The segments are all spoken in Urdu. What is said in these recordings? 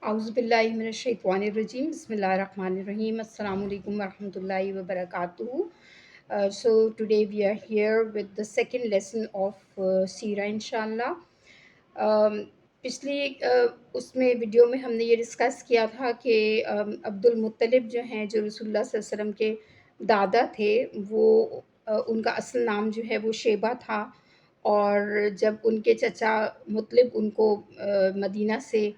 اعوذ باللہ من الشیطان الرجیم بسم اللہ الرحمن الرحیم السلام علیکم ورحمۃ اللہ وبرکاتہ. So today we are here with the second lesson of سیرہ انشاءاللہ. پچھلی اس میں ویڈیو میں ہم نے یہ ڈسکس کیا تھا کہ عبد المطلب جو ہیں جو رسول اللہ صلی اللہ علیہ وسلم کے دادا تھے، وہ ان کا اصل نام جو ہے وہ شیبہ تھا، اور جب ان کے چچا مطلب ان کو مدینہ سے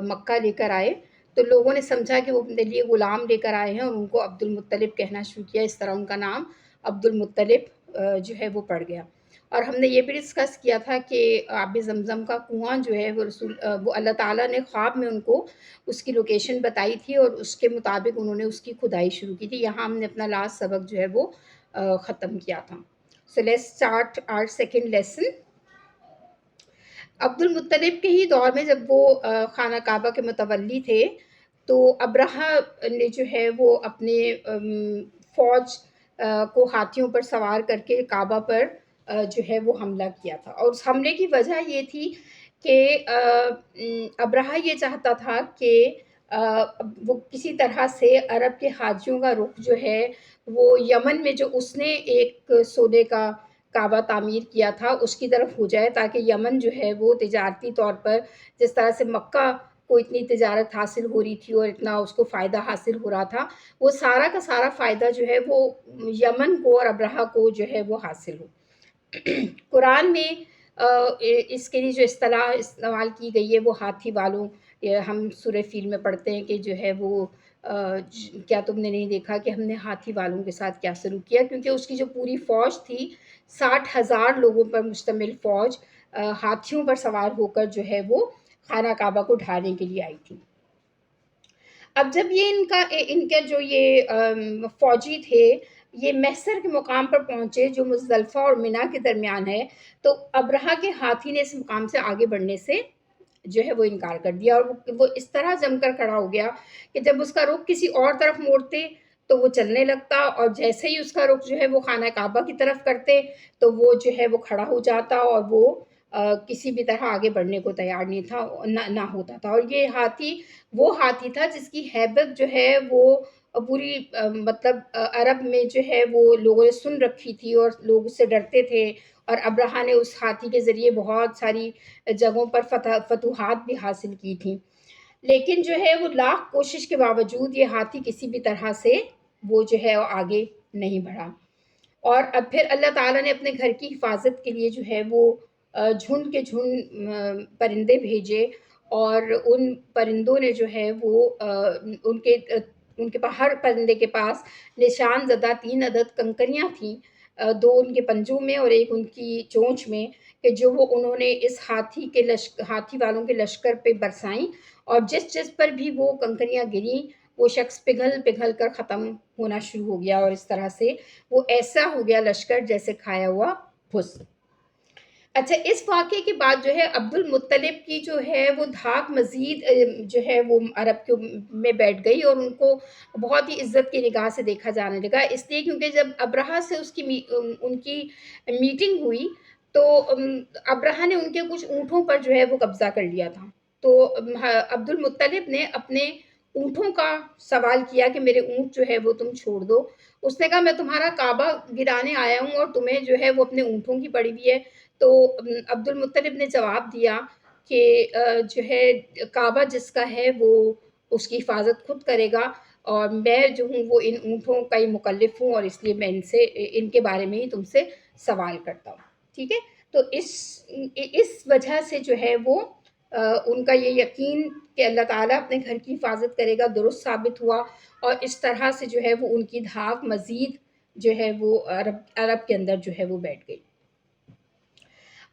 مکہ لے کر آئے تو لوگوں نے سمجھا کہ وہ اپنے لیے غلام لے کر آئے ہیں، اور ان کو عبد المطلب کہنا شروع کیا. اس طرح ان کا نام عبد المطلب جو ہے وہ پڑ گیا. اور ہم نے یہ بھی ڈسکس کیا تھا کہ آب زمزم کا کنواں جو ہے وہ اللہ تعالیٰ نے خواب میں ان کو اس کی لوکیشن بتائی تھی، اور اس کے مطابق انہوں نے اس کی کھدائی شروع کی تھی. یہاں ہم نے اپنا لاسٹ سبق جو ہے وہ ختم کیا تھا. So let's start our second lesson. عبد المطلب کے ہی دور میں جب وہ خانہ کعبہ کے متولی تھے تو ابرہہ نے جو ہے وہ اپنے فوج کو ہاتھیوں پر سوار کر کے کعبہ پر جو ہے وہ حملہ کیا تھا. اور اس حملے کی وجہ یہ تھی کہ ابرہہ یہ چاہتا تھا کہ وہ کسی طرح سے عرب کے حاجیوں کا رخ جو ہے وہ یمن میں جو اس نے ایک سونے کا کعبہ تعمیر کیا تھا اس کی طرف ہو جائے، تاکہ یمن جو ہے وہ تجارتی طور پر جس طرح سے مکہ کو اتنی تجارت حاصل ہو رہی تھی اور اتنا اس کو فائدہ حاصل ہو رہا تھا، وہ سارا کا سارا فائدہ جو ہے وہ یمن کو اور ابرہہ کو جو ہے وہ حاصل ہو. قرآن میں اس کے لیے جو اصطلاح استعمال کی گئی ہے وہ ہاتھی والوں. ہم سورہ فیل میں پڑھتے ہیں کہ جو ہے وہ کیا تم نے نہیں دیکھا کہ ہم نے ہاتھی والوں کے ساتھ کیا سلوک کیا، کیونکہ اس کی جو پوری فوج تھی 60,000 لوگوں پر مشتمل فوج ہاتھیوں پر سوار ہو کر جو ہے وہ خانہ کعبہ کو ڈھانے کے لیے آئی تھی. اب جب یہ ان کے جو یہ فوجی تھے یہ محصر کے مقام پر پہنچے جو مزدلفہ اور منی کے درمیان ہے، تو ابرہہ کے ہاتھی نے اس مقام سے آگے بڑھنے سے جو ہے وہ انکار کر دیا، اور وہ اس طرح جم کر کھڑا ہو گیا کہ جب اس کا رخ کسی اور طرف موڑتے تو وہ چلنے لگتا، اور جیسے ہی اس کا رخ جو ہے وہ خانہ کعبہ کی طرف کرتے تو وہ جو ہے وہ کھڑا ہو جاتا، اور وہ کسی بھی طرح آگے بڑھنے کو تیار نہیں تھا، نہ ہوتا تھا. اور یہ ہاتھی وہ ہاتھی تھا جس کی ہیبت جو ہے وہ پوری مطلب عرب میں جو ہے وہ لوگوں نے سن رکھی تھی اور لوگ اس سے ڈرتے تھے، اور ابرہہ نے اس ہاتھی کے ذریعے بہت ساری جگہوں پر فتوحات بھی حاصل کی تھیں. لیکن جو ہے وہ لاکھ کوشش کے باوجود یہ ہاتھی کسی بھی طرح سے وہ جو ہے وہ آگے نہیں بڑھا. اور اب پھر اللہ تعالیٰ نے اپنے گھر کی حفاظت کے لیے جو ہے وہ جھنڈ کے جھنڈ پرندے بھیجے، اور ان پرندوں نے جو ہے وہ ان کے ہر پرندے کے پاس نشان زدہ 3 عدد کنکریاں تھیں، 2 ان کے پنجوں میں اور 1 ان کی چونچ میں، کہ جو وہ انہوں نے اس ہاتھی والوں کے لشکر پہ برسائیں، اور جس پر بھی وہ کنکریاں گریں وہ شخص پگھل کر ختم ہونا شروع ہو گیا، اور اس طرح سے وہ ایسا ہو گیا لشکر جیسے کھایا ہوا بھس. اچھا، اس واقعے کے بعد جو ہے عبد المطلب کی جو ہے وہ دھاک مزید جو ہے وہ عرب میں بیٹھ گئی، اور ان کو بہت ہی عزت کی نگاہ سے دیکھا جانے لگا، اس لیے کیونکہ جب ابرہہ سے ان کی میٹنگ ہوئی تو ابرہہ نے ان کے کچھ اونٹوں پر جو ہے وہ قبضہ کر لیا تھا. تو عبد المطلب نے اپنے اونٹوں کا سوال کیا کہ میرے اونٹ جو ہے وہ تم چھوڑ دو. اس نے کہا میں تمہارا کعبہ گرانے آیا ہوں اور تمہیں جو ہے وہ اپنے اونٹوں کی پڑی ہوئی ہے. تو عبد المطلب نے جواب دیا کہ جو ہے کعبہ جس کا ہے وہ اس کی حفاظت خود کرے گا، اور میں جو ہوں وہ ان اونٹوں کا ہی مکلف ہوں، اور اس لیے میں ان کے بارے میں ہی تم سے سوال کرتا ہوں. ٹھیک ہے، تو اس وجہ سے جو ہے وہ ان کا یہ یقین کہ اللہ تعالیٰ اپنے گھر کی حفاظت کرے گا درست ثابت ہوا، اور اس طرح سے جو ہے وہ ان کی دھاک مزید جو ہے وہ عرب کے اندر جو ہے وہ بیٹھ گئی.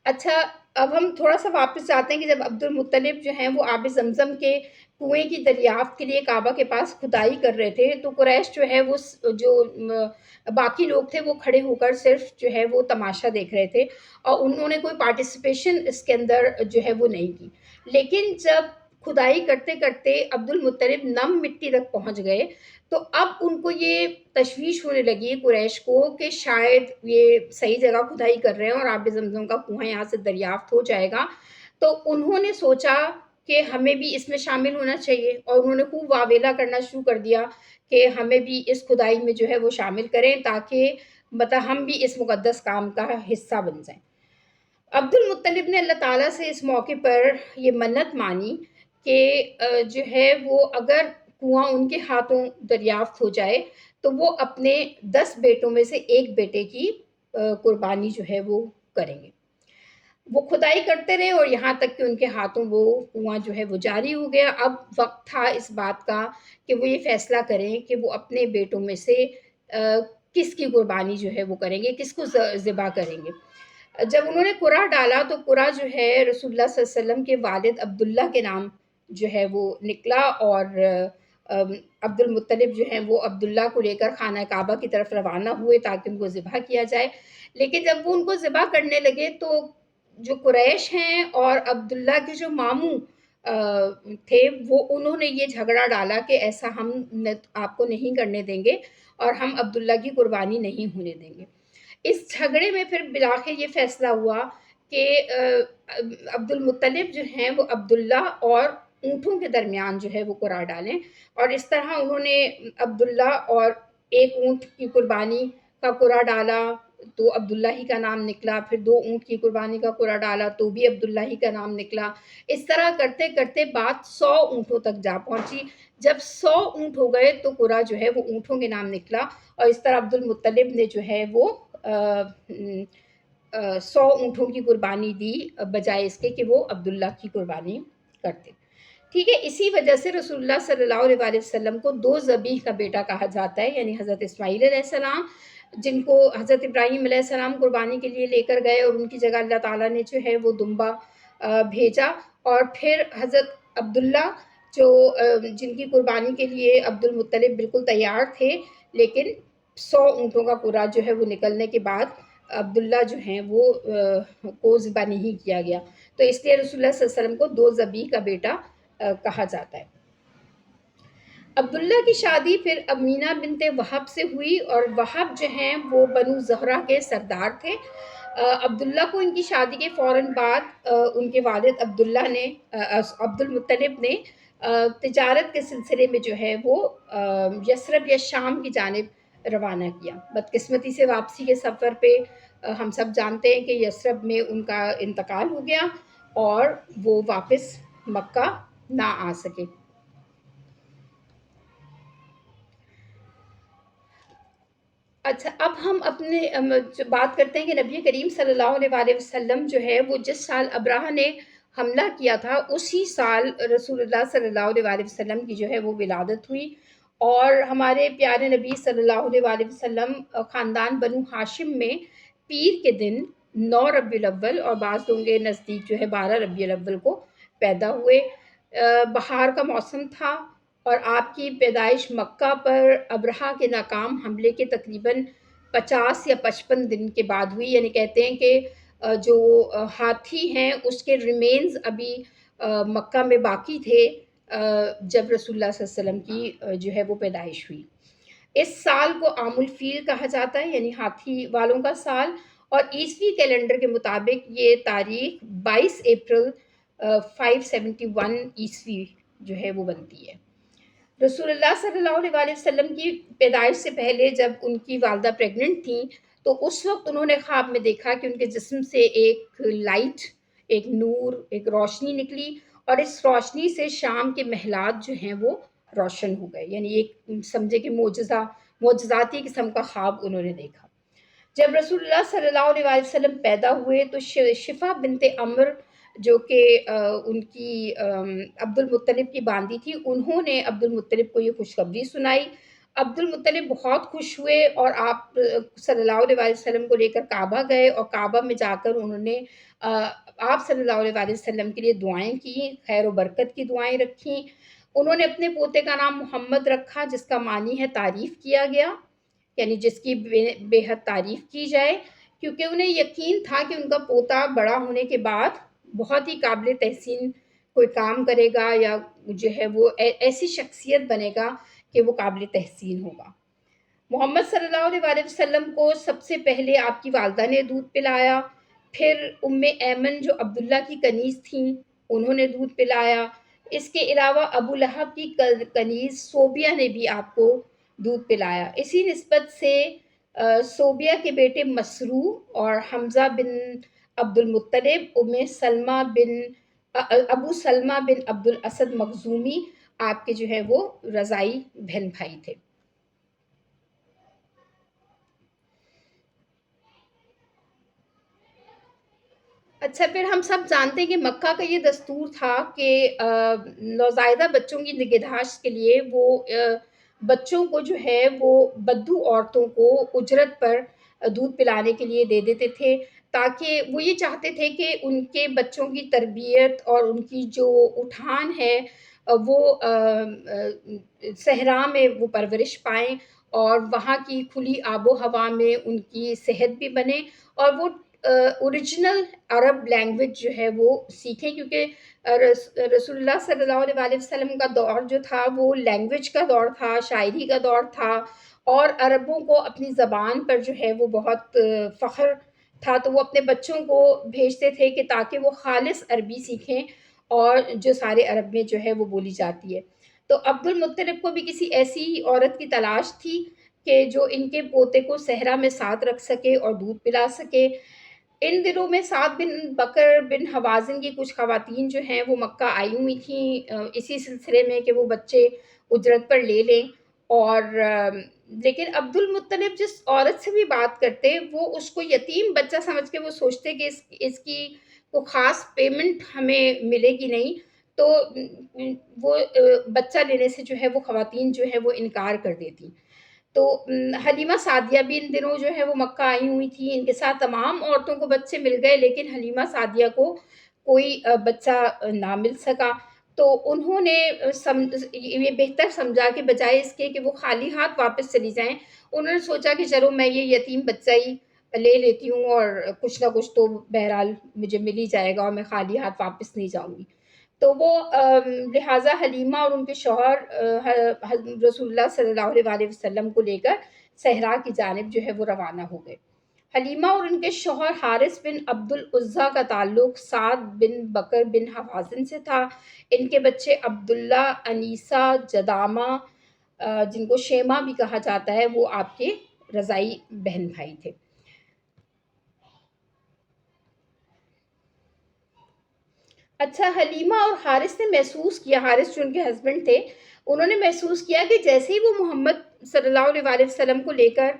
اچھا، اب ہم تھوڑا سا واپس جاتے ہیں کہ جب عبد المطلب جو ہیں وہ آب زمزم کے کنویں کی دریافت کے لیے کعبہ کے پاس کھدائی کر رہے تھے تو قریش جو ہے وہ جو باقی لوگ تھے وہ کھڑے ہو کر صرف جو ہے وہ تماشا دیکھ رہے تھے، اور انہوں نے کوئی پارٹیسپیشن اس کے اندر جو ہے وہ نہیں کی. لیکن جب کھدائی کرتے کرتے عبد المطلب نم مٹی تک پہنچ گئے تو اب ان کو یہ تشویش ہونے لگی قریش کو کہ شاید یہ صحیح جگہ کھدائی کر رہے ہیں اور آب زمزم کا کنواں یہاں سے دریافت ہو جائے گا. تو انہوں نے سوچا کہ ہمیں بھی اس میں شامل ہونا چاہیے، اور انہوں نے خوب واویلا کرنا شروع کر دیا کہ ہمیں بھی اس کھدائی میں جو ہے وہ شامل کریں، تاکہ مطلب ہم بھی اس مقدس کام کا حصہ بن جائیں۔ عبد المطلب نے اللہ تعالیٰ سے اس موقع پر یہ منت مانی کہ جو ہے وہ اگر کنواں ان کے ہاتھوں دریافت ہو جائے تو وہ اپنے 10 بیٹوں میں سے ایک بیٹے کی قربانی جو ہے وہ کریں گے۔ وہ کھدائی کرتے رہے اور یہاں تک کہ ان کے ہاتھوں وہ کنواں جو ہے وہ جاری ہو گیا۔ اب وقت تھا اس بات کا کہ وہ یہ فیصلہ کریں کہ وہ اپنے بیٹوں میں سے کس کی قربانی جو ہے وہ کریں گے، کس کو ذبح کریں گے۔ جب انہوں نے قرعہ ڈالا تو قرعہ جو ہے رسول اللہ صلی اللہ علیہ وسلم کے والد عبداللہ کے نام جو ہے وہ نکلا، اور عبد المطلب جو ہیں وہ عبداللہ کو لے کر خانہ کعبہ کی طرف روانہ ہوئے تاکہ ان کو ذبح کیا جائے۔ لیکن جب وہ ان کو ذبح کرنے لگے تو جو قریش ہیں اور عبداللہ کے جو ماموں تھے، وہ انہوں نے یہ جھگڑا ڈالا کہ ایسا ہم آپ کو نہیں کرنے دیں گے اور ہم عبداللہ کی قربانی نہیں ہونے دیں گے۔ اس جھگڑے میں پھر بالآخر یہ فیصلہ ہوا کہ عبد المطلب جو ہیں وہ عبداللہ اور اونٹوں کے درمیان جو ہے وہ قرعہ ڈالیں، اور اس طرح انہوں نے عبداللہ اور ایک اونٹ کی قربانی کا قرعہ ڈالا تو عبداللہ ہی کا نام نکلا، پھر 2 اونٹ کی قربانی کا قرعہ ڈالا تو بھی عبداللہ ہی کا نام نکلا۔ اس طرح کرتے کرتے بات 100 اونٹوں تک جا پہنچی۔ جب 100 اونٹ ہو گئے تو قرعہ جو ہے وہ اونٹوں کے نام نکلا، اور اس طرح عبد المطلب نے جو ہے وہ 100 اونٹوں کی قربانی دی بجائے اس کے کہ وہ عبداللہ کی قربانی کرتے۔ ٹھیک ہے، اسی وجہ سے رسول اللہ صلی اللہ علیہ وسلم کو 2 ذبیح کا بیٹا کہا جاتا ہے، یعنی حضرت اسماعیل علیہ السلام جن کو حضرت ابراہیم علیہ السلام قربانی کے لیے لے کر گئے، اور ان کی جگہ اللہ تعالیٰ نے جو ہے وہ دمبا بھیجا، اور پھر حضرت عبداللہ جو جن کی قربانی کے لیے عبد المطلب بالکل تیار تھے، لیکن 100 اونٹوں کا قرعہ جو ہے وہ نکلنے کے بعد عبداللہ جو ہیں وہ کو ذبح نہیں کیا گیا، تو اس لیے رسول اللہ صلی اللہ علیہ وسلم کو 2 ذبیح کا بیٹا کہا جاتا ہے۔ عبداللہ کی شادی پھر امینہ بنت وہب سے ہوئی، اور وہب جو ہیں وہ بنو زہرہ کے سردار تھے۔ عبداللہ کو ان کی شادی کے فوراً بعد ان کے والد عبد المطلب نے تجارت کے سلسلے میں جو ہے وہ یثرب یا شام کی جانب روانہ کیا۔ بدقسمتی سے واپسی کے سفر پہ ہم سب جانتے ہیں کہ یثرب میں ان کا انتقال ہو گیا اور وہ واپس مکہ نہ آ سکے۔ اچھا، اب ہم اپنے بات کرتے ہیں کہ نبی کریم صلی اللہ علیہ وسلم جو ہے وہ جس سال ابرہہ نے حملہ کیا تھا اسی سال رسول اللہ صلی اللہ علیہ وسلم کی جو ہے وہ ولادت ہوئی، اور ہمارے پیارے نبی صلی اللہ علیہ وسلم خاندان بنو ہاشم میں پیر کے دن 9 ربیع الاول اور بعض لوگوں کے نزدیک جو ہے 12 ربیع الاول کو پیدا ہوئے۔ بہار کا موسم تھا، اور آپ کی پیدائش مکہ پر ابرہہ کے ناکام حملے کے تقریباً 50 یا 55 دن کے بعد ہوئی، یعنی کہتے ہیں کہ جو ہاتھی ہیں اس کے ریمینز ابھی مکہ میں باقی تھے جب رسول اللہ صلی اللہ علیہ وسلم کی جو ہے وہ پیدائش ہوئی۔ اس سال کو عام الفیل کہا جاتا ہے، یعنی ہاتھی والوں کا سال، اور عیسوی کیلنڈر کے مطابق یہ تاریخ 22 اپریل 571 عیسوی جو ہے وہ بنتی ہے۔ رسول اللہ صلی اللہ علیہ وسلم کی پیدائش سے پہلے جب ان کی والدہ پریگننٹ تھیں تو اس وقت انہوں نے خواب میں دیکھا کہ ان کے جسم سے ایک لائٹ، ایک نور، ایک روشنی نکلی، اور اس روشنی سے شام کے محلات جو ہیں وہ روشن ہو گئے، یعنی ایک سمجھے کہ معجزاتی قسم کا خواب انہوں نے دیکھا۔ جب رسول اللہ صلی اللہ علیہ وسلم پیدا ہوئے تو شفا بنت عمر جو کہ ان کی عبد المطلب کی باندی تھی، انہوں نے عبد المطلب کو یہ خوشخبری سنائی۔ عبد المطلب بہت خوش ہوئے اور آپ صلی اللہ علیہ وسلم کو لے کر کعبہ گئے، اور کعبہ میں جا کر انہوں نے آپ صلی اللہ علیہ وسلم کے لیے دعائیں کی، خیر و برکت کی دعائیں رکھیں۔ انہوں نے اپنے پوتے کا نام محمد رکھا جس کا معنی ہے تعریف کیا گیا، یعنی جس کی بے حد تعریف کی جائے، کیونکہ انہیں یقین تھا کہ ان کا پوتا بڑا ہونے کے بعد بہت ہی قابل تحسین کوئی کام کرے گا، یا جو ہے وہ ایسی شخصیت بنے گا کہ وہ قابل تحسین ہوگا۔ محمد صلی اللہ علیہ وسلم کو سب سے پہلے آپ کی والدہ نے دودھ پلایا، پھر ایمن جو عبداللہ کی کنیز تھیں انہوں نے دودھ پلایا، اس کے علاوہ ابو لہب کی کنیز صوبیہ نے بھی آپ کو دودھ پلایا۔ اسی نسبت سے صوبیہ کے بیٹے مسرو اور حمزہ بن عبد المطلب، ابو سلمہ بن عبد الاسد مخزومی آپ کے جو ہے وہ رضائی بہن بھائی تھے۔ اچھا، پھر ہم سب جانتے ہیں کہ مکہ کا یہ دستور تھا کہ نوزائیدہ بچوں کی نگہداشت کے لیے وہ بچوں کو جو ہے وہ بدو عورتوں کو اجرت پر دودھ پلانے کے لیے دے دیتے تھے، تاکہ وہ یہ چاہتے تھے کہ ان کے بچوں کی تربیت اور ان کی جو اٹھان ہے وہ صحرا میں وہ پرورش پائیں، اور وہاں کی کھلی آب و ہوا میں ان کی صحت بھی بنے، اور وہ اوریجنل عرب لینگویج جو ہے وہ سیکھیں، کیونکہ رسول اللہ صلی اللہ علیہ وآلہ وسلم کا دور جو تھا وہ لینگویج کا دور تھا، شاعری کا دور تھا، اور عربوں کو اپنی زبان پر جو ہے وہ بہت فخر تھا، تو وہ اپنے بچوں کو بھیجتے تھے کہ تاکہ وہ خالص عربی سیکھیں، اور جو سارے عرب میں جو ہے وہ بولی جاتی ہے۔ تو عبد المطلب کو بھی کسی ایسی عورت کی تلاش تھی کہ جو ان کے پوتے کو صحرا میں ساتھ رکھ سکے اور دودھ پلا سکے۔ ان دنوں میں سعد بن بکر بن حوازن کی کچھ خواتین جو ہیں وہ مکہ آئی ہوئی تھیں اسی سلسلے میں کہ وہ بچے اجرت پر لے لیں، اور لیکن عبد المطلب جس عورت سے بھی بات کرتے وہ اس کو یتیم بچہ سمجھ کے وہ سوچتے کہ اس کی کو خاص پیمنٹ ہمیں ملے گی نہیں، تو وہ بچہ لینے سے جو ہے وہ خواتین جو ہے وہ انکار کر دیتی۔ تو حلیمہ سعدیہ بھی ان دنوں جو ہے وہ مکہ آئی ہوئی تھی، ان کے ساتھ تمام عورتوں کو بچے مل گئے، لیکن حلیمہ سعدیہ کو کوئی بچہ نہ مل سکا۔ تو انہوں نے یہ بہتر سمجھا کہ بجائے اس کے کہ وہ خالی ہاتھ واپس چلی جائیں، انہوں نے سوچا کہ چلو میں یہ یتیم بچہ ہی لے لیتی ہوں، اور کچھ نہ کچھ تو بہرحال مجھے مل ہی جائے گا، اور میں خالی ہاتھ واپس نہیں جاؤں گی۔ تو وہ لہٰذا حلیمہ اور ان کے شوہر رسول اللہ صلی اللہ علیہ وآلہ وسلم کو لے کر صحرا کی جانب جو ہے وہ روانہ ہو گئے۔ حلیمہ اور ان کے شوہر حارث بن عبد العزیٰ کا تعلق سعد بن بکر بن حوازن سے تھا۔ ان کے بچے عبداللہ، انیسہ، جدامہ، جن کو شیمہ بھی کہا جاتا ہے، وہ آپ کے رضائی بہن بھائی تھے۔ اچھا، حلیمہ اور حارث نے محسوس کیا، حارث جو ان کے ہسبینڈ تھے، انہوں نے محسوس کیا کہ جیسے ہی وہ محمد صلی اللہ علیہ وآلہ وسلم کو لے کر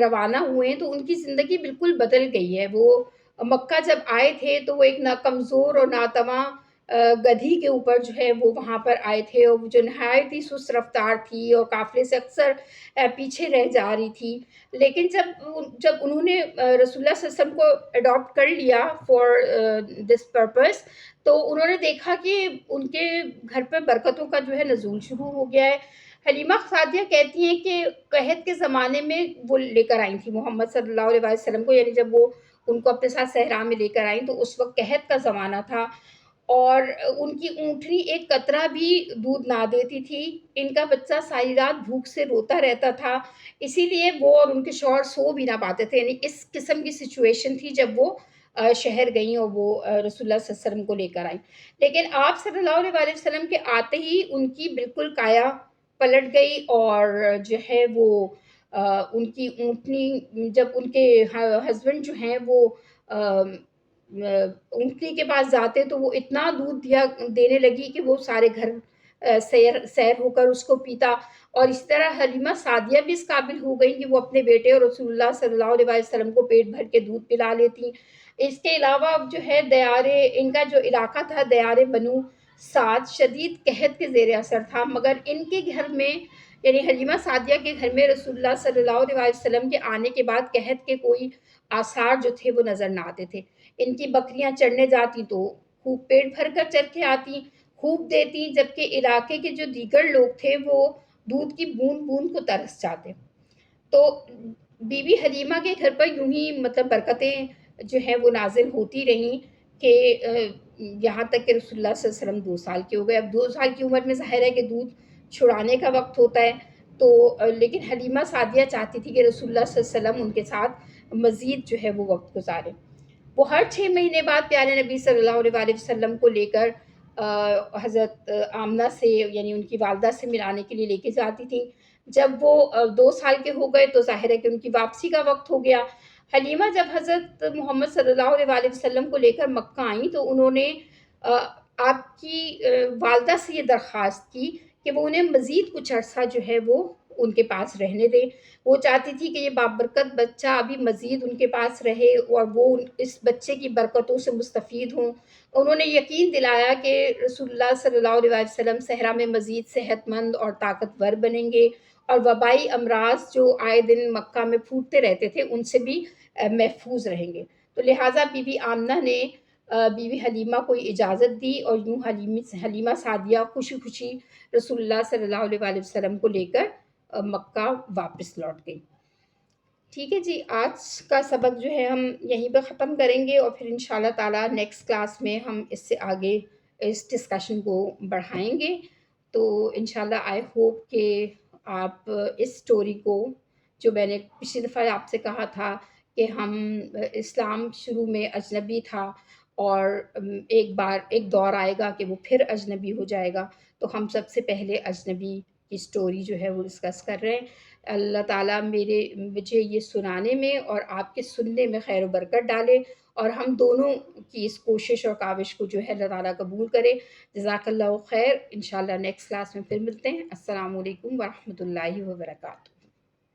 روانہ ہوئے ہیں تو ان کی زندگی بالکل بدل گئی ہے۔ وہ مکہ جب آئے تھے تو وہ ایک کمزور اور ناتواں گدھی کے اوپر جو ہے وہ وہاں پر آئے تھے، اور وہ جو نہایت ہی سست رفتار تھی اور قافلے سے اکثر پیچھے رہ جا رہی تھی، لیکن جب انہوں نے رسول اللہ صلی اللہ علیہ وسلم کو اڈاپٹ کر لیا فار دس پرپس، تو انہوں نے دیکھا کہ ان کے گھر پہ برکتوں کا جو ہے نزول شروع ہو گیا ہے۔ حلیمہ سعدیہ کہتی ہیں کہ قحط کے زمانے میں وہ لے کر آئی تھی محمد صلی اللہ علیہ وسلم کو، یعنی جب وہ ان کو اپنے ساتھ صحرا میں لے کر آئیں تو اس وقت قحط کا زمانہ تھا، اور ان کی اونٹنی ایک قطرہ بھی دودھ نہ دیتی تھی، ان کا بچہ ساری رات بھوک سے روتا رہتا تھا، اسی لیے وہ اور ان کے شوہر سو بھی نہ پاتے تھے، یعنی اس قسم کی سچویشن تھی جب وہ شہر گئیں اور وہ رسول اللہ صلی اللہ علیہ وسلم کو لے کر آئیں۔ لیکن آپ صلی اللہ علیہ وآلہ وسلم کے آتے ہی ان کی بالکل کایا پلٹ گئی، اور جو ہے وہ ان کی اونٹنی، جب ان کے ہسبینڈ جو ہیں وہ اونٹنی کے پاس جاتے تو وہ اتنا دودھ دینے لگی کہ وہ سارے گھر سیر ہو کر اس کو پیتا، اور اس طرح حلیمہ سعدیہ بھی اس قابل ہو گئی کہ وہ اپنے بیٹے اور رسول اللہ صلی اللہ علیہ وآلہ وسلم کو پیٹ بھر کے دودھ پلا لیتی۔ اس کے علاوہ جو ہے ان کا جو علاقہ تھا دیار بنو سعد شدید قحط کے زیر اثر تھا، مگر ان کے گھر میں یعنی حلیمہ سعدیہ کے گھر میں رسول اللہ صلی اللہ علیہ وآلہ وسلم کے آنے کے بعد قحط کے کوئی آثار جو تھے وہ نظر نہ آتے تھے۔ ان کی بکریاں چرنے جاتی تو خوب پیٹ بھر کر چر کے آتی، خوب دیتی، جبکہ علاقے کے جو دیگر لوگ تھے وہ دودھ کی بوند بوند کو ترس جاتے۔ تو بی بی حلیمہ کے گھر پر یوں ہی مطلب برکتیں جو ہیں وہ نازل ہوتی رہیں کہ یہاں تک کہ رسول اللہ صلی اللہ علیہ وسلم 2 سال کے ہو گئے۔ اب 2 سال کی عمر میں ظاہر ہے کہ دودھ چھڑانے کا وقت ہوتا ہے، تو لیکن حلیمہ سعدیہ چاہتی تھی کہ رسول اللہ صلی اللہ علیہ وسلم ان کے ساتھ مزید جو ہے وہ وقت گزارے۔ وہ ہر 6 مہینے بعد پیارے نبی صلی اللہ علیہ وآلہ وسلم کو لے کر حضرت آمنہ سے یعنی ان کی والدہ سے ملانے کے لیے لے کے جاتی تھیں۔ جب وہ 2 سال کے ہو گئے تو ظاہر ہے کہ ان کی واپسی کا وقت ہو گیا۔ حلیمہ جب حضرت محمد صلی اللہ علیہ وآلہ وسلم کو لے کر مکہ آئیں تو انہوں نے آ آپ کی والدہ سے یہ درخواست کی کہ وہ انہیں مزید کچھ عرصہ جو ہے وہ ان کے پاس رہنے دیں۔ وہ چاہتی تھی کہ یہ بابرکت بچہ ابھی مزید ان کے پاس رہے اور وہ اس بچے کی برکتوں سے مستفید ہوں۔ انہوں نے یقین دلایا کہ رسول اللہ صلی اللہ علیہ وسلم صحرا میں مزید صحت مند اور طاقتور بنیں گے اور وبائی امراض جو آئے دن مکہ میں پھوٹتے رہتے تھے ان سے بھی محفوظ رہیں گے۔ تو لہٰذا بی بی آمنہ نے بی بی حلیمہ کو اجازت دی اور یوں حلیمہ سعدیہ خوشی خوشی رسول اللہ صلی اللہ علیہ وآلہ وسلم کو لے کر مکہ واپس لوٹ گئی۔ ٹھیک ہے جی، آج کا سبق جو ہے ہم یہیں پہ ختم کریں گے اور پھر انشاءاللہ تعالیٰ نیکسٹ کلاس میں ہم اس سے آگے اس ڈسکشن کو بڑھائیں گے۔ تو انشاءاللہ آئی ہوپ کہ آپ اس سٹوری کو، جو میں نے پچھلی دفعہ آپ سے کہا تھا کہ ہم اسلام شروع میں اجنبی تھا اور ایک دور آئے گا کہ وہ پھر اجنبی ہو جائے گا، تو ہم سب سے پہلے اجنبی کی سٹوری جو ہے وہ ڈسکس کر رہے ہیں۔ اللہ تعالیٰ مجھے یہ سنانے میں اور آپ کے سننے میں خیر و برکت ڈالے اور ہم دونوں کی اس کوشش اور کاوش کو جو ہے اللہ تعالیٰ قبول کرے۔ جزاک اللہ خیر۔ انشاءاللہ نیکسٹ کلاس میں پھر ملتے ہیں۔ السلام علیکم ورحمۃ اللہ وبرکاتہ۔